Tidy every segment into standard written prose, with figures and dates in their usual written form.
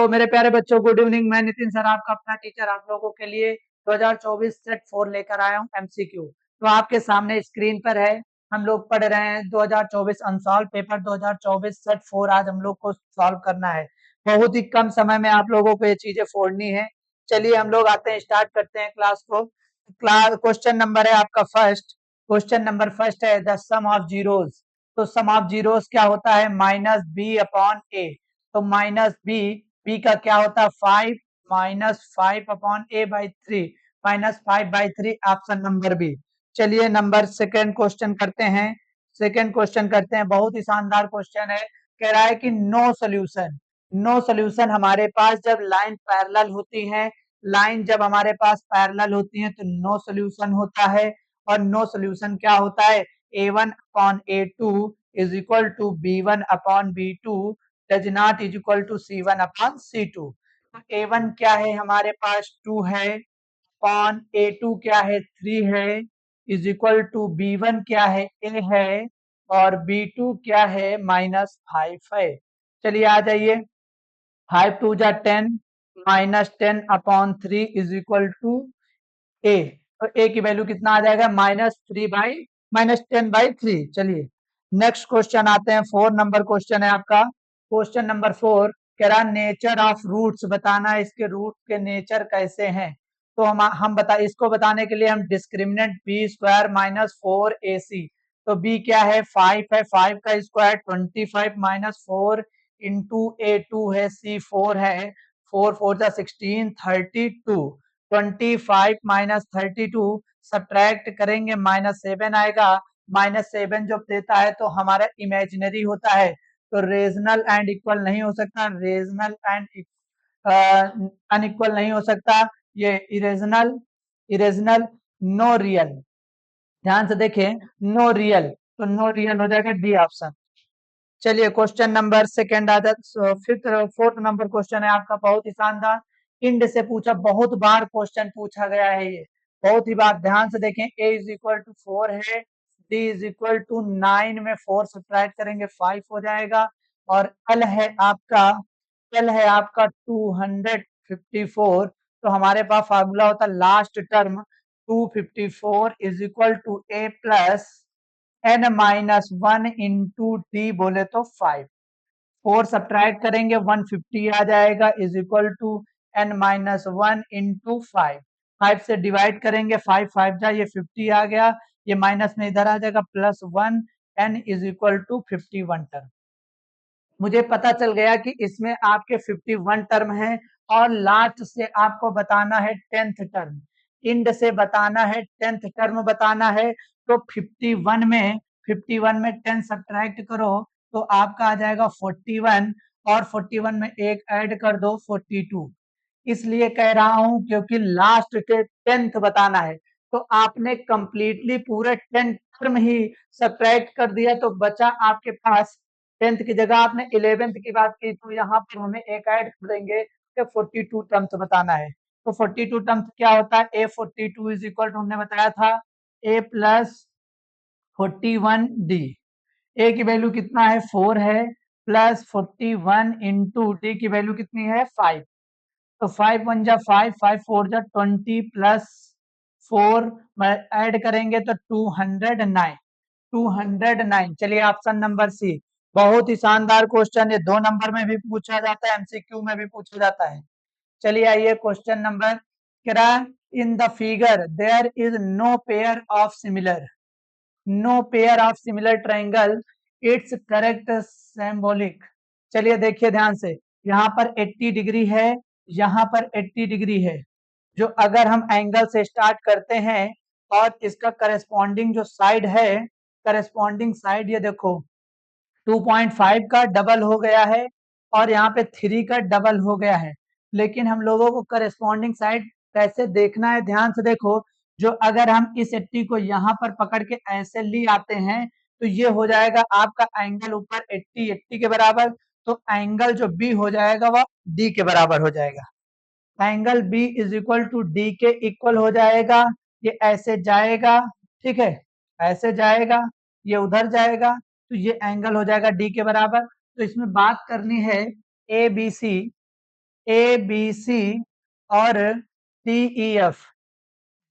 Hello मेरे प्यारे बच्चों, गुड इवनिंग। मैं नितिन सर, आपका अपना टीचर, आप लोगों के लिए 2024 सेट 4 लेकर आया हूं एमसीक्यू। तो आपके सामने स्क्रीन पर है। हम लोग पढ़ रहे हैं 2024 अनसॉल्व पेपर 2024 सेट 4। आज हम लोग को सॉल्व करना है। बहुत ही कम समय में आप लोगों को ये चीजें फोड़नी है। चलिए हम लोग आते हैं, स्टार्ट करते हैं क्लास को। क्लास क्वेश्चन नंबर है आपका फर्स्ट। क्वेश्चन नंबर फर्स्ट है द सम ऑफ जीरोस। तो सम ऑफ जीरोस क्या होता है? Minus B upon A. तो माइनस बी, बी का क्या होता है? 5 minus 5 upon A by 3, -5/3, option number B. चलिए नंबर सेकेंड क्वेश्चन करते हैं। सेकेंड क्वेश्चन करते हैं, बहुत ही शानदार क्वेश्चन है। कह रहा है कि नो सोल्यूशन। नो सोल्यूशन हमारे पास जब लाइन पैरेलल होती है, लाइन जब हमारे पास पैरेलल होती है तो नो सोल्यूशन होता है। और नो सोल्यूशन क्या होता है? a1 upon a2 is equal to b1 upon b2 does not is equal to c1 upon c2। तो a1 क्या है हमारे पास? 2 है, अपॉन a2 क्या है? 3 है, इज इक्वल टू b1 क्या है? a है, और b2 क्या है? -5 है। चलिए आ जाइए। 5 2 जा 10, -10 अपॉन 3 इज इक्वल टू ए। तो ए की वैल्यू कितना आ जाएगा? -10/3। चलिए नेक्स्ट क्वेश्चन आते हैं। 4 नंबर क्वेश्चन है आपका। क्वेश्चन नंबर 4 कह रहा नेचर ऑफ रूट्स बताना है, इसके रूट के नेचर कैसे हैं। तो हम बता इसको बताने के लिए हम डिस्क्रिमिनेंट बी स्क्वायर -4ac। तो बी क्या है? 5 है, 5 का स्क्वायर 25 -4 इंटू a2 है, c4 है, 4 4 जा 16, 32। 25 -32 सब्ट्रैक्ट करेंगे -7 आएगा। -7 जब देता है तो हमारा इमेजिनरी होता है, तो रेजनल एंड इक्वल नहीं हो सकता, रेजनल एंड अनइक्वल नहीं हो सकता, ये इरेजनल, इरेजनल, नो रियल। ध्यान से देखें, नो रियल, तो नो रियल हो जाएगा डी ऑप्शन। चलिए क्वेश्चन नंबर सेकेंड आ जाता, फिफ्थ फोर्थ नंबर क्वेश्चन है आपका, बहुत ही शानदार। इंड से पूछा, बहुत बार क्वेश्चन पूछा गया है ये, बहुत ही बार। ध्यान से देखें, a इज इक्वल टू 4 है, d इज इक्वल टू 9 में 4 सब्ट्रैक्ट करेंगे 5 हो जाएगा। और l है आपका 254। तो हमारे पास फार्मूला होता है last term 254 is equal to a plus n-1 into D बोले तो 5। 4 सब्ट्रैक्ट करेंगे 150 आ जाएगा, is equal to n-1 into 5। 5 से डिवाइड करेंगे, 5 5 जा, ये 50 आ गया, ये माइनस में इधर आ जाएगा, +1, n is equal to 51 term. मुझे पता चल गया कि इसमें आपके 51 टर्म है, और लास्ट से आपको बताना है 10th टर्म। इंड से बताना है 10th टर्म बताना है। तो 51 में 10 सब्ट्रैक्ट करो तो आपका आ जाएगा 41, और 41 में एक ऐड कर दो 42। इसलिए कह रहा हूं क्योंकि लास्ट के 10th बताना है। तो आपने कंप्लीटली पूरे 10 टर्म ही सब्ट्रैक्ट कर दिया, तो बचा आपके पास 10th की जगह आपने 11th की बात की, तो यहाँ पर हमें एक ऐड कर देंगे कि 42 टर्म्स बताना है। तो 42 टर्म्स क्या होता है? a42 इज इक्वल टू, हमने बताया था, a प्लस 41d। ए की वैल्यू कितना है? 4 है, प्लस 41 इंटू डी की वैल्यू कितनी है? 5। तो 5 1 जा 5, 5 4 जा 20, प्लस 4 ऐड करेंगे तो 209, 209। चलिए ऑप्शन नंबर सी। बहुत ही शानदार क्वेश्चन है, 2 नंबर में भी पूछा जाता है, एमसीक्यू में भी पूछा जाता है। चलिए आइए क्वेश्चन नंबर, कह in the figure there is no pair of similar, no pair of similar triangle, it's correct symbolic. चलिए देखिए ध्यान से, यहाँ पर 80 डिग्री है, यहाँ पर 80 डिग्री है। जो अगर हम एंगल से स्टार्ट करते हैं और इसका करस्पॉन्डिंग जो साइड है, करस्पॉन्डिंग साइड ये देखो 2.5 का डबल हो गया है, और यहाँ पे 3 का डबल हो गया है। लेकिन हम लोगों को करस्पॉन्डिंग साइड कैसे देखना है? ध्यान से देखो, जो अगर हम इस 80 को यहाँ पर पकड़ के ऐसे ली आते हैं, तो ये हो जाएगा आपका एंगल ऊपर 80 80 के बराबर। तो एंगल जो बी हो जाएगा वह डी के बराबर हो जाएगा। Angle B is equal to D के इक्वल हो जाएगा। ये ऐसे जाएगा, ठीक है, ऐसे जाएगा, ये उधर जाएगा, तो ये एंगल हो जाएगा डी के बराबर। तो इसमें बात करनी है ए B C, A B C और D E F,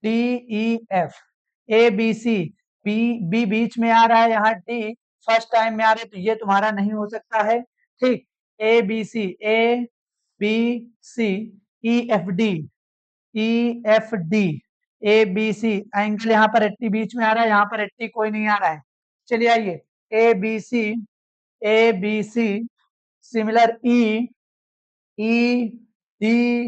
D E F, A B C, B B बीच में आ रहा है, यहाँ डी फर्स्ट टाइम में आ रहा है, तो ये तुम्हारा नहीं हो सकता है। ठीक, A B C, A B C, E F D, E F D, A B C, angle यहाँ पर 80 बीच में आ रहा है, यहाँ पर 80 कोई नहीं आ रहा है। चलिए आइए, A B C, A B C, similar E, E D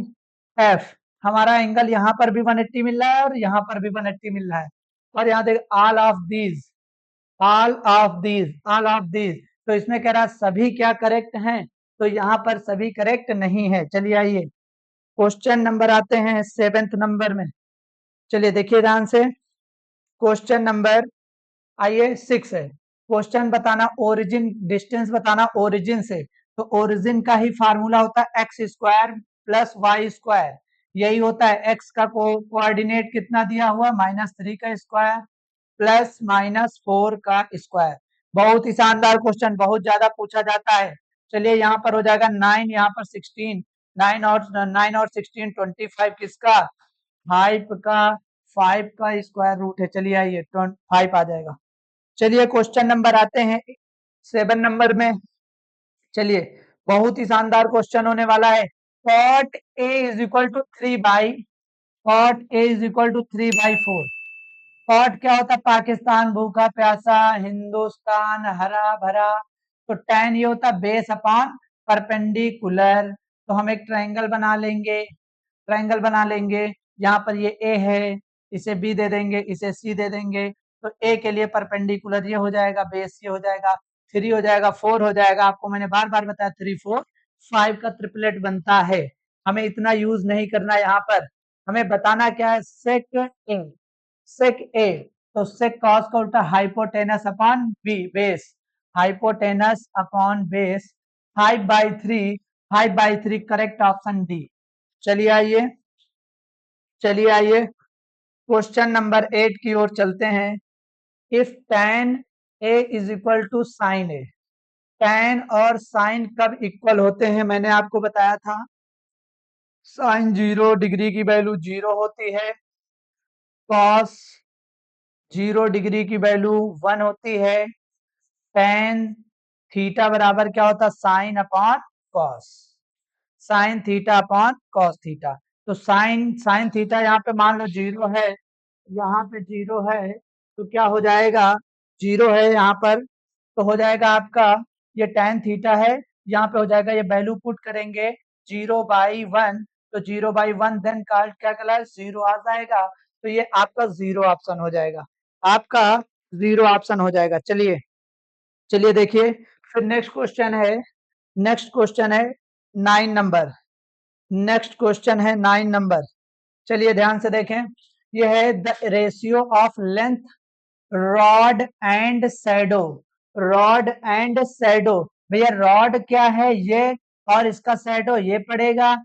F, हमारा एंगल यहाँ पर भी 180 मिल रहा है और यहाँ पर भी 180 मिल रहा है। और यहाँ देख, all of these, all of these, all of these, तो इसमें कह रहा है सभी क्या करेक्ट हैं, तो यहाँ पर सभी करेक्ट नहीं है। चलिए आइए क्वेश्चन नंबर आते हैं 7th नंबर में। चलिए देखिए ध्यान से, क्वेश्चन नंबर आइए 6 है। क्वेश्चन बताना ओरिजिन, डिस्टेंस बताना ओरिजिन से, तो ओरिजिन का ही फार्मूला होता है X square plus Y square, यही होता है। एक्स का कोऑर्डिनेट कितना दिया हुआ, -3 का स्क्वायर प्लस -4 का स्क्वायर। बहुत ही शानदार क्वेश्चन, बहुत ज्यादा पूछा जाता है। चलिए यहाँ पर हो जाएगा 9, यहाँ पर 16, 9 और 16 25, किसका, 5 का स्क्वायर रूट है। चलिए आइए 5 आ जाएगा। चलिए क्वेश्चन नंबर आते हैं 7 नंबर में। चलिए बहुत ही शानदार क्वेश्चन होने वाला है। Cot A is equal to 3/, cot A is equal to 3/4। Cot क्या होता है, पाकिस्तान भूखा प्यासा, हिंदुस्तान हरा भरा। तो tan ये होता है बेस अपॉन परपेंडिकुलर। तो हम एक ट्रायंगल बना लेंगे, ट्रायंगल बना लेंगे। यहाँ पर ये ए है, इसे बी दे देंगे, इसे सी दे देंगे। तो ए के लिए परपेंडिकुलर ये हो जाएगा, बेस ये हो जाएगा, 3 हो जाएगा, 4 हो जाएगा। आपको मैंने बार बार बताया 3 4 5 का ट्रिपलेट बनता है। हमें इतना यूज नहीं करना यहाँ पर, हमें बताना क्या है, सेक ए, सेक ए। तो सेक कॉस का उल्टा hypotenuse upon B base, hypotenuse upon base, 5/3, 5/3 correct option D. चलिए आइए, चलिए आइए क्वेश्चन नंबर 8 की ओर चलते हैं। If tan a is equal to sine A, tan और साइन कब इक्वल होते हैं, मैंने आपको बताया था, साइन 0 डिग्री की वैल्यू 0 होती है, कॉस 0 डिग्री की वैल्यू 1 होती है, tan थीटा बराबर क्या होता है, sine upon cos, sine theta upon cos theta. तो साइन साइन थीटा यहाँ पे मान लो 0 है, यहाँ पे 0 है, तो क्या हो जाएगा, 0 है यहाँ पर, तो हो जाएगा आपका ये tan थीटा है, यहाँ पे हो जाएगा, ये वैल्यू पुट करेंगे 0/1, तो 0/1 देन क्या कहलाए, 0 आ जाएगा। तो ये आपका 0 ऑप्शन हो जाएगा, आपका 0 ऑप्शन हो जाएगा। चलिए, चलिए देखिए फिर नेक्स्ट क्वेश्चन है, नेक्स्ट क्वेश्चन है 9 नंबर, नेक्स्ट क्वेश्चन है 9 नंबर। चलिए ध्यान से देखें, ये है the ratio of length rod and shadow, rod and shadow. भैया रॉड क्या है ये, और इसका शैडो ये पड़ेगा।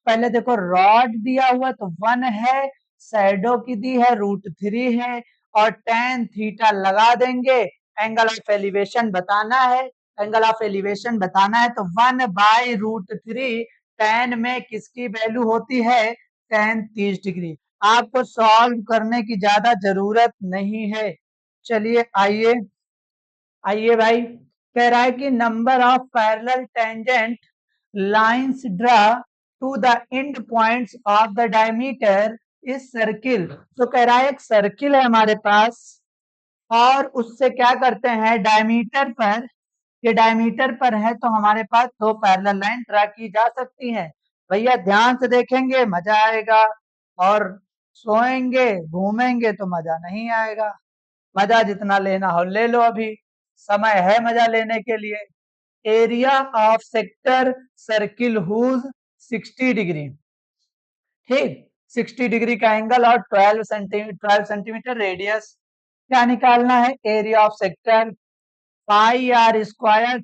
पहले देखो रॉड दिया हुआ तो 1 है, शैडो की दी है √3 है, और tan थीटा लगा देंगे। एंगल ऑफ एलिवेशन बताना है, एंगल ऑफ एलिवेशन बताना है, तो 1/√3 tan में किसकी वैल्यू होती है, tan 30 डिग्री। आपको सॉल्व करने की ज्यादा जरूरत नहीं है। चलिए आइए, आइए भाई, कह रहा है कि number of parallel tangent lines draw to the end points of the diameter इस सर्किल। तो कह रहा है एक सर्किल है हमारे पास, और उससे क्या करते हैं, डायमीटर पर, ये डायमीटर पर है, तो हमारे पास 2 पैरेलल लाइन ड्रा की जा सकती हैं। भैया ध्यान से देखेंगे मजा आएगा, और सोएंगे घूमेंगे तो मजा नहीं आएगा। मजा जितना लेना हो ले लो, अभी समय है मजा लेने के लिए। Area of sector circle whose 60 degree, ठीक, 60 डिग्री का एंगल और 12 सेंटीमीटर रेडियस। क्या निकालना है, area of sector, πr²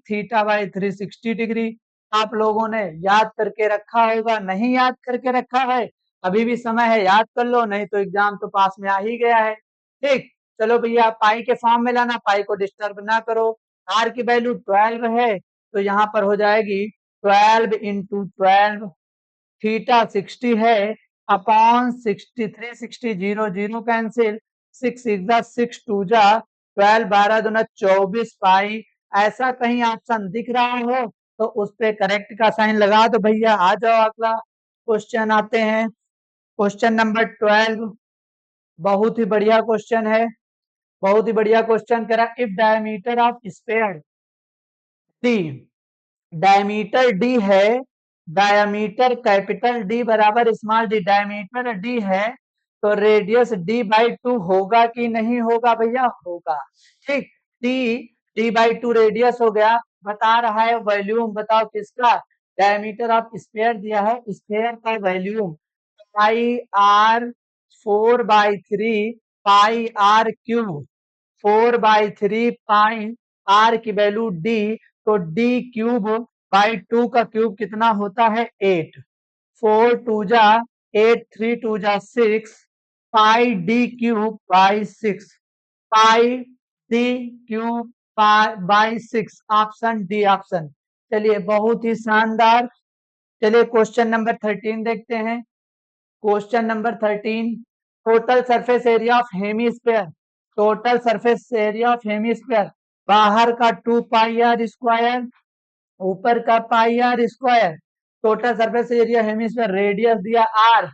θ/3 60 degree. आप लोगों ने याद करके रखा होगा, नहीं याद करके रखा है अभी भी समय है, याद कर लो, नहीं तो एग्जाम तो पास में आ ही गया है। ठीक, चलो भैया पाई के फॉर्म में लाना, पाई को डिस्टर्ब ना करो। आर की वैल्यू 12 है, तो यहाँ पर हो जाएगी 12 × 12, थीटा 60 है अपॉन 63, 60 0 0 कैंसिल, 6 6 जा 6 2 जा 12, 12 दूना 24 पाई। ऐसा कहीं ऑप्शन दिख रहा हो तो उस पे करेक्ट का साइन लगा दो भैया। आ जाओ अगला क्वेश्चन आते हैं। क्वेश्चन नंबर 12 बहुत ही बढ़िया क्वेश्चन है, बहुत ही बढ़िया क्वेश्चन करा। If diameter of sphere D, diameter D है, डायमीटर कैपिटल डी बराबर स्मॉल डी, डायमीटर डी है तो रेडियस डी बाई 2 होगा कि नहीं होगा भैया? होगा। ठीक, डी डी बाई 2 रेडियस हो गया। बता रहा है वॉल्यूम, बताओ किसका? डायमीटर ऑफ स्फीयर दिया है, स्फीयर का volume pi R 4/3 pi R cube, 4/3 pi R की वैल्यू डी, तो डी क्यूब बाई 2 का क्यूब कितना होता है? 8, 4 2 जा 8, 3 2 जा 6 pi D cube by 6, pi D cube by 6, option D option. चलिए बहुत ही शानदार। चलिए क्वेश्चन नंबर 13 देखते हैं। Question number 13, total surface area of hemisphere, total surface area of hemisphere, बाहर का 2 पाई आर स्क्वायर, ऊपर का pi R square. Total surface area hemisphere, radius दिया आर,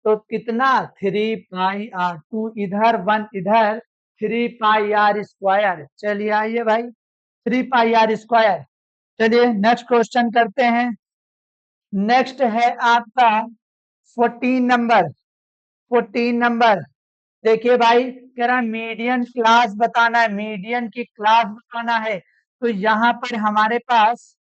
तो कितना? 3 पाई आर, 2 इधर 1 इधर, 3 पाई आर स्क्वायर। चलिए आइए भाई, 3 पाई आर स्क्वायर। चलिए नेक्स्ट क्वेश्चन करते हैं। नेक्स्ट है आपका 14 नंबर, 14 नंबर। देखिए भाई, कह रहा मीडियन क्लास बताना है, मीडियन की क्लास बताना है। तो यहाँ पर हमारे पास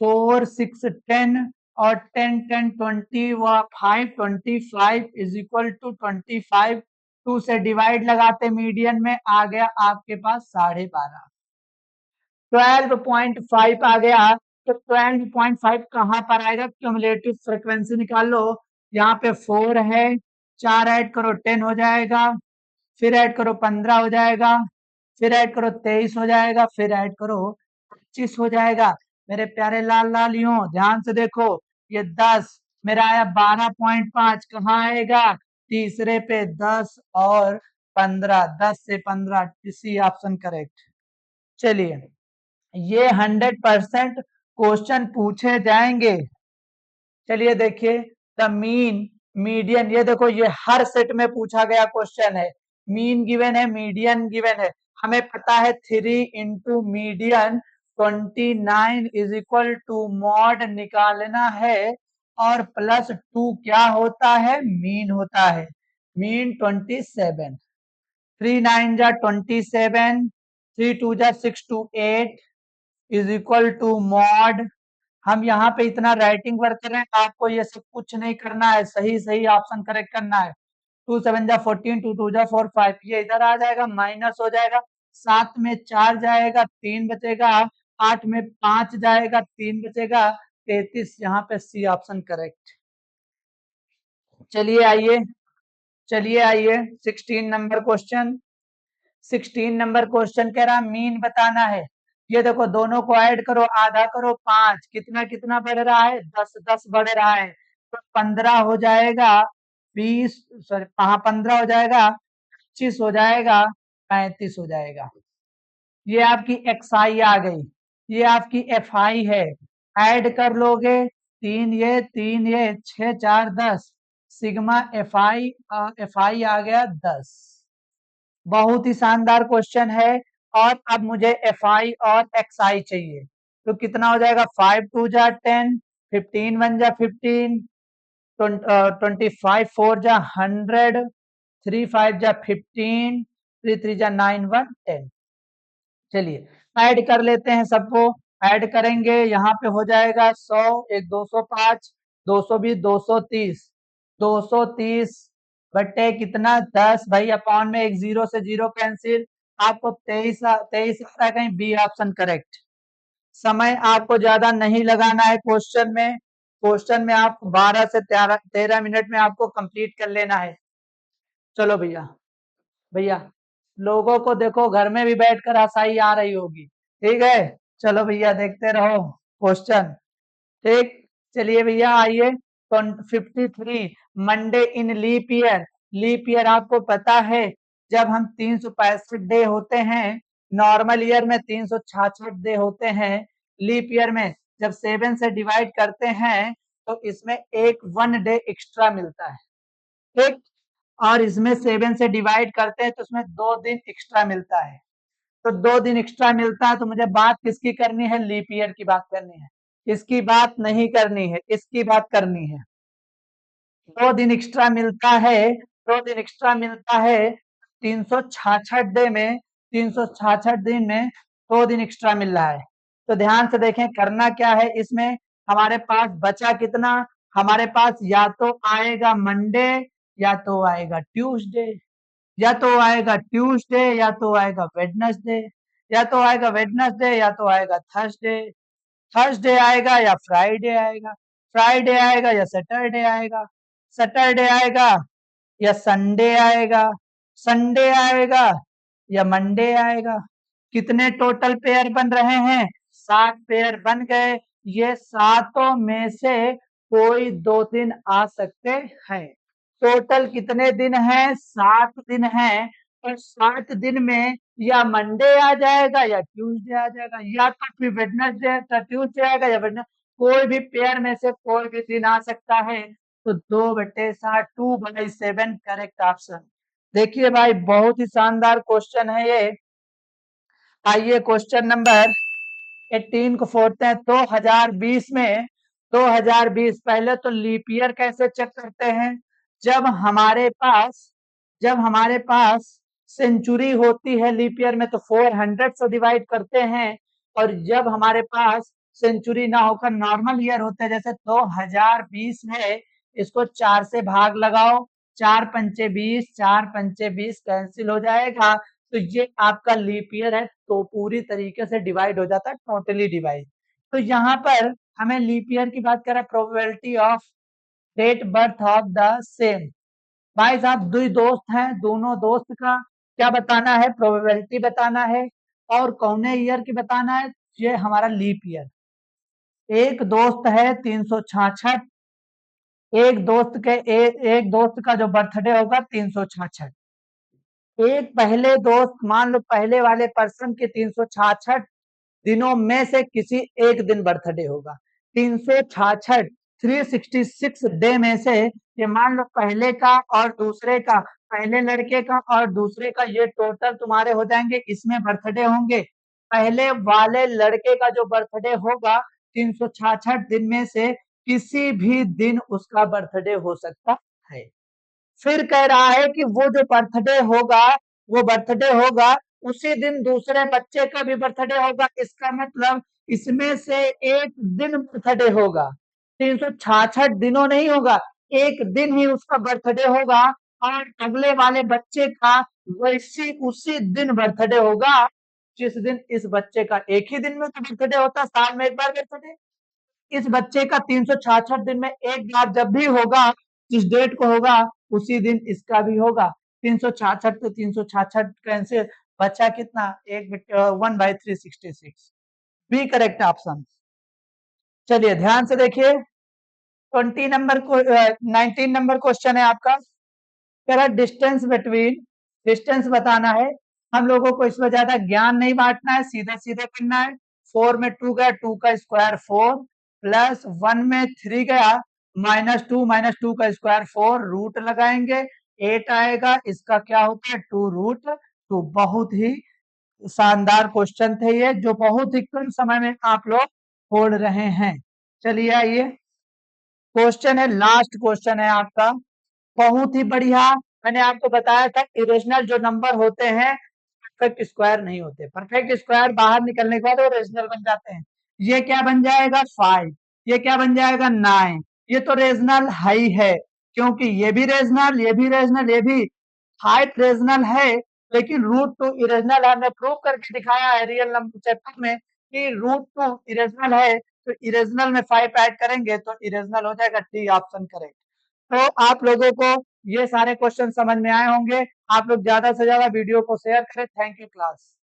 4 6 10 और 10 10 20 व 5 25 इज इक्वल टू 25, 2 से डिवाइड लगाते मीडियन में, आ गया आपके पास 12.5, 12.5 आ गया। तो 12.5 कहाँ पर आएगा? क्यूमुलेटिव फ्रीक्वेंसी निकाल लो। यहाँ पे 4 है, 4 ऐड करो 10 हो जाएगा, फिर ऐड करो 15 हो जाएगा, फिर ऐड करो 23 हो जाएगा, फिर ऐड करो 25 हो जाएगा। मेरे प्यारे लाल लालियों ध्यान से देखो, ये 10 मेरा आया 12.5, कहाँ आएगा? तीसरे पे 10 और 15, 10 से 15, इसी ऑप्शन करेक्ट। चलिए ये 100% क्वेश्चन पूछे जाएंगे। चलिए देखिए, द मीन मीडियन, ये देखो ये हर सेट में पूछा गया क्वेश्चन है। मीन गिवन है, मीडियन गिवन है, हमें पता है 3 into median 29 is equal to mode निकालना है, और प्लस 2 क्या होता है? मीन होता है। मीन 27, 3 9 जा 27, 3 2 जा 6 2 8 इज इक्वल टू मॉड। हम यहाँ पे इतना राइटिंग वर्क कर रहे हैं, आपको ये सब कुछ नहीं करना है, सही सही ऑप्शन करेक्ट करना है। 2 7 जा 14, 2 2 जा 4 5, ये इधर आ जाएगा, माइनस हो जाएगा, 7 में 4 जाएगा, 3 बचेगा, 8 में 5 जाएगा, 3 बचेगा, 33, यहाँ पे सी ऑप्शन करेक्ट। चलिए आइए, चलिए आइए 16 नंबर क्वेश्चन। 16 नंबर क्वेश्चन कह रहा मीन बताना है। ये देखो दोनों को ऐड करो, आधा करो 5, कितना कितना बढ़ रहा है? 10 10 बढ़ रहा है, तो 15 हो जाएगा, 20 सॉरी हाँ 15 हो जाएगा, 25 हो जाएगा, 35 हो जाएगा। ये आपकी एक्स आई आ गई, ये आपकी एफ आई है। ऐड कर लोगे 3 ये 3 ये 6 4 10, सिग्मा एफ आई आ गया 10। बहुत ही शानदार क्वेश्चन है। और अब मुझे एफ आई और एक्स आई चाहिए, तो कितना हो जाएगा? 5 2 जा 10, 15 1 जा 15, 25 4 जा 100, 3 5 जा 15, 3 3 जा 9 1 10। चलिए ऐड कर लेते हैं सबको। ऐड करेंगे यहाँ पे हो जाएगा 100, एक 205, 220, 230, 230 बट्टे कितना? 10 भाई, अपॉन में एक 0 से 0 कैंसिल, आपको 23 23 आ रहा है कहीं, बी ऑप्शन करेक्ट। समय आपको ज्यादा नहीं लगाना है क्वेश्चन में, क्वेश्चन में आप 12 से 13 मिनट में आपको कंप्लीट कर लेना है। चलो भैया, भैया लोगों को देखो घर में भी बैठकर हंसाई आ रही होगी, ठीक है? चलो भैया देखते रहो क्वेश्चन, ठीक। चलिए भैया आइए, 53 मंडे इन लीप ईयर। लीप ईयर आपको पता है जब हम 365 डे होते हैं, नॉर्मल ईयर में 366 डे होते हैं, लीप ईयर में जब 7 से डिवाइड करते हैं तो इसमें एक 1 डे एक्स्ट्रा मिलता है, ठीक। और इसमें 7 से डिवाइड करते हैं तो उसमें 2 दिन एक्स्ट्रा मिलता है। तो 2 दिन एक्स्ट्रा मिलता है, तो मुझे बात किसकी करनी है? लीप ईयर की बात करनी है। इसकी बात नहीं करनी है, इसकी बात करनी है। 2 दिन एक्स्ट्रा मिलता है, 2 दिन एक्स्ट्रा मिलता है 366 डे में, 366 दिन में 2 दिन एक्स्ट्रा मिल रहा है। तो ध्यान से देखें करना क्या है इसमें। हमारे पास बचा कितना? हमारे पास या तो आएगा मंडे या तो आएगा ट्यूसडे, या तो आएगा ट्यूसडे या तो आएगा वेडनेसडे, या तो आएगा वेडनेसडे या तो आएगा थर्सडे, थर्सडे आएगा या फ्राइडे आएगा, फ्राइडे आएगा या सैटरडे आएगा, सैटरडे आएगा या संडे आएगा, संडे आएगा या मंडे आएगा। कितने टोटल पेयर बन रहे हैं? 7 पेयर बन गए। ये सातों में से कोई 2 दिन आ सकते हैं। टोटल कितने दिन हैं? 7 दिन हैं। और 7 दिन में या मंडे आ जाएगा या ट्यूसडे आ जाएगा, या तो फिर वेडनेसडे ट्यूसडे आएगा या वेडनेसडे, कोई भी पेयर में से कोई भी दिन आ सकता है। तो 2/7 2/7 करेक्ट ऑप्शन। देखिए भाई बहुत ही शानदार क्वेश्चन है ये। आइए क्वेश्चन नंबर 18 को फोड़ते हैं। 2020 में 2020 पहले तो लीप ईयर कैसे चेक करते हैं? जब हमारे पास जब हमारे पास सेंचुरी होती है लीप ईयर में तो 400 से डिवाइड करते हैं। और जब हमारे पास सेंचुरी ना होकर नॉर्मल ईयर होते हैं, जैसे 2020 है, इसको 4 से भाग लगाओ, 4 पंचे 20, 4 पंचे 20 कैंसिल हो जाएगा। तो ये आपका लीप ईयर है, तो पूरी तरीके से डिवाइड हो जाता है, टोटली डिवाइड। तो यहाँ पर हमें लीप ईयर की बात करें, probability of date birth of the same. भाई साहब दो दोस्त हैं, दोनों दोस्त का क्या बताना है? प्रोबेबिलिटी बताना है। और कौन ईयर की बताना है? ये हमारा लीप ईयर। एक दोस्त है 366, एक दोस्त का जो बर्थडे होगा 366। एक पहले दोस्त, मान लो पहले वाले पर्सन के 366 दिनों में से किसी एक दिन बर्थडे होगा। 366 366 डे में से ये मान लो पहले का और दूसरे का, पहले लड़के का और दूसरे का, ये टोटल तुम्हारे हो जाएंगे, इसमें बर्थडे होंगे। पहले वाले लड़के का जो बर्थडे होगा 366 दिन में से किसी भी दिन उसका बर्थडे हो सकता है। फिर कह रहा है कि वो जो बर्थडे होगा, वो बर्थडे होगा उसी दिन दूसरे बच्चे का भी बर्थडे होगा। इसका मतलब इसमें से एक दिन बर्थडे होगा, 366 दिनों नहीं होगा, एक दिन ही उसका बर्थडे होगा। और अगले वाले बच्चे का वैसी उसी दिन बर्थडे होगा जिस दिन इस बच्चे का। एक ही दिन में तो बर्थडे होता, साल में एक बार बर्थडे। इस बच्चे का 366 दिन में एक बार जब भी होगा, जिस डेट को होगा उसी दिन इसका भी होगा। 366 तो 366 कैंसिल, बचा कितना? 1/366, बी करेक्ट ऑप्शन। चलिए ध्यान से देखिए, 20 नंबर को 19 नंबर क्वेश्चन है आपका। कह डिस्टेंस बिटवीन, डिस्टेंस बताना है। हम लोगों को इसमें ज्यादा ज्ञान नहीं बांटना है, सीधे सीधे करना है। 4 में 2 गया, 2 का स्क्वायर 4, प्लस 1 में 3 गया, -2 का स्क्वायर 4, रूट लगाएंगे 8 आएगा। इसका क्या होता है? 2√2। बहुत ही शानदार क्वेश्चन थे ये, जो बहुत ही कम समय में आप लोग छोड़ रहे हैं। चलिए आइए क्वेश्चन है, लास्ट क्वेश्चन है आपका, बहुत ही बढ़िया। मैंने आपको बताया था इरेशनल जो नंबर होते हैं परफेक्ट स्क्वायर नहीं होते। परफेक्ट स्क्वायर बाहर निकलने के बाद वो रेशनल बन जाते हैं। ये क्या बन जाएगा? 5। ये क्या बन जाएगा? 9। ये तो रेशनल हाई है, क्योंकि ये भी रेशनल, ये भी रेशनल, ये भी 5 रेशनल है। लेकिन √2 इरेशनल है। हमने प्रूव करके दिखाया है रियल नंबर चैप्टर में कि √2 इरेशनल है। तो इरेशनल में 5 ऐड करेंगे तो इरेशनल हो जाएगा। D option correct. तो आप लोगों को ये सारे क्वेश्चन समझ में आए होंगे। आप लोग ज्यादा से ज्यादा वीडियो को शेयर करें। Thank you class.